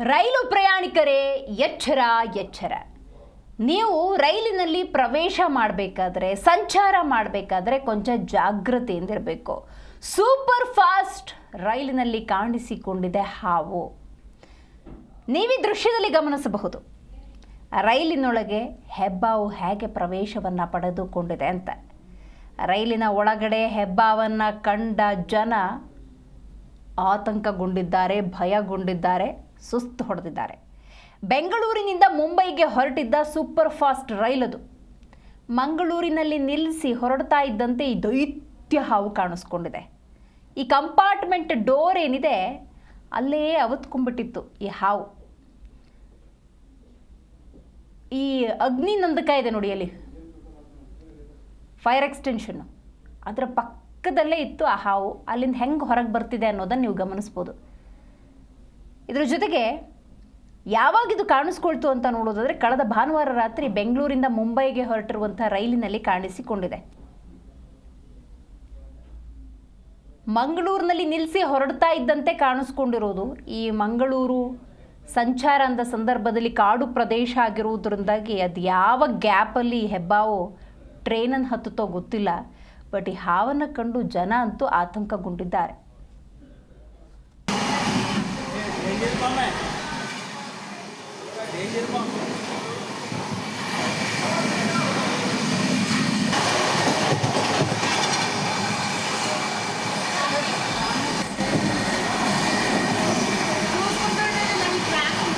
ರೈಲು ಪ್ರಯಾಣಿಕರೇ ಎಚ್ಚರ ಎಚ್ಚರ. ನೀವು ರೈಲಿನಲ್ಲಿ ಪ್ರವೇಶ ಮಾಡಬೇಕಾದ್ರೆ, ಸಂಚಾರ ಮಾಡಬೇಕಾದ್ರೆ ಕೊಂಚ ಜಾಗೃತೆಯಿಂದಿರಬೇಕು. ಸೂಪರ್ ಫಾಸ್ಟ್ ರೈಲಿನಲ್ಲಿ ಕಾಣಿಸಿಕೊಂಡಿದೆ ಹಾವು. ನೀವು ಈ ದೃಶ್ಯದಲ್ಲಿ ಗಮನಿಸಬಹುದು. ರೈಲಿನೊಳಗೆ ಹೆಬ್ಬಾವು ಹೇಗೆ ಪ್ರವೇಶವನ್ನು ಪಡೆದುಕೊಂಡಿದೆ ಅಂತ. ರೈಲಿನ ಒಳಗಡೆ ಹೆಬ್ಬಾವನ್ನು ಕಂಡ ಜನ ಆತಂಕಗೊಂಡಿದ್ದಾರೆ, ಭಯಗೊಂಡಿದ್ದಾರೆ, ಸುಸ್ತು ಹೊಡೆದಿದ್ದಾರೆ. ಬೆಂಗಳೂರಿನಿಂದ ಮುಂಬೈಗೆ ಹೊರಟಿದ್ದ ಸೂಪರ್ ಫಾಸ್ಟ್ ರೈಲದು. ಮಂಗಳೂರಿನಲ್ಲಿ ನಿಲ್ಲಿಸಿ ಹೊರಡ್ತಾ ಇದ್ದಂತೆ ಈ ದೈತ್ಯ ಹಾವು ಕಾಣಿಸ್ಕೊಂಡಿದೆ. ಈ ಕಂಪಾರ್ಟ್ಮೆಂಟ್ ಡೋರ್ ಏನಿದೆ ಅಲ್ಲೇ ಅವತ್ಕೊಂಡ್ಬಿಟ್ಟಿತ್ತು ಈ ಹಾವು. ಈ ಅಗ್ನಿ ನಂದಕ ಇದೆ ನೋಡಿ, ಅಲ್ಲಿ ಫೈರ್ ಎಕ್ಸ್ಟೆನ್ಷನ್, ಅದರ ಪಕ್ಕದಲ್ಲೇ ಇತ್ತು ಆ ಹಾವು. ಅಲ್ಲಿಂದ ಹೆಂಗೆ ಹೊರಗೆ ಬರ್ತಿದೆ ಅನ್ನೋದನ್ನು ನೀವು ಗಮನಿಸ್ಬೋದು. ಇದರ ಜೊತೆಗೆ ಯಾವಾಗ ಇದು ಕಾಣಿಸ್ಕೊಳ್ತು ಅಂತ ನೋಡೋದಾದರೆ, ಕಳೆದ ಭಾನುವಾರ ರಾತ್ರಿ ಬೆಂಗಳೂರಿಂದ ಮುಂಬೈಗೆ ಹೊರಟಿರುವಂಥ ರೈಲಿನಲ್ಲಿ ಕಾಣಿಸಿಕೊಂಡಿದೆ. ಮಂಗಳೂರಿನಲ್ಲಿ ನಿಲ್ಲಿಸಿ ಹೊರಡ್ತಾ ಇದ್ದಂತೆ ಕಾಣಿಸ್ಕೊಂಡಿರೋದು. ಈ ಮಂಗಳೂರು ಸಂಚಾರ ಅಂದ ಸಂದರ್ಭದಲ್ಲಿ ಕಾಡು ಪ್ರದೇಶ ಆಗಿರುವುದರಿಂದಾಗಿ ಅದು ಯಾವ ಗ್ಯಾಪಲ್ಲಿ ಹೆಬ್ಬಾವು ಟ್ರೈನನ್ನು ಹತ್ತುತ್ತೋ ಗೊತ್ತಿಲ್ಲ. ಬಟ್ ಈ ಹಾವನ್ನು ಕಂಡು ಜನ ಅಂತೂ ಆತಂಕಗೊಂಡಿದ್ದಾರೆ. Danger,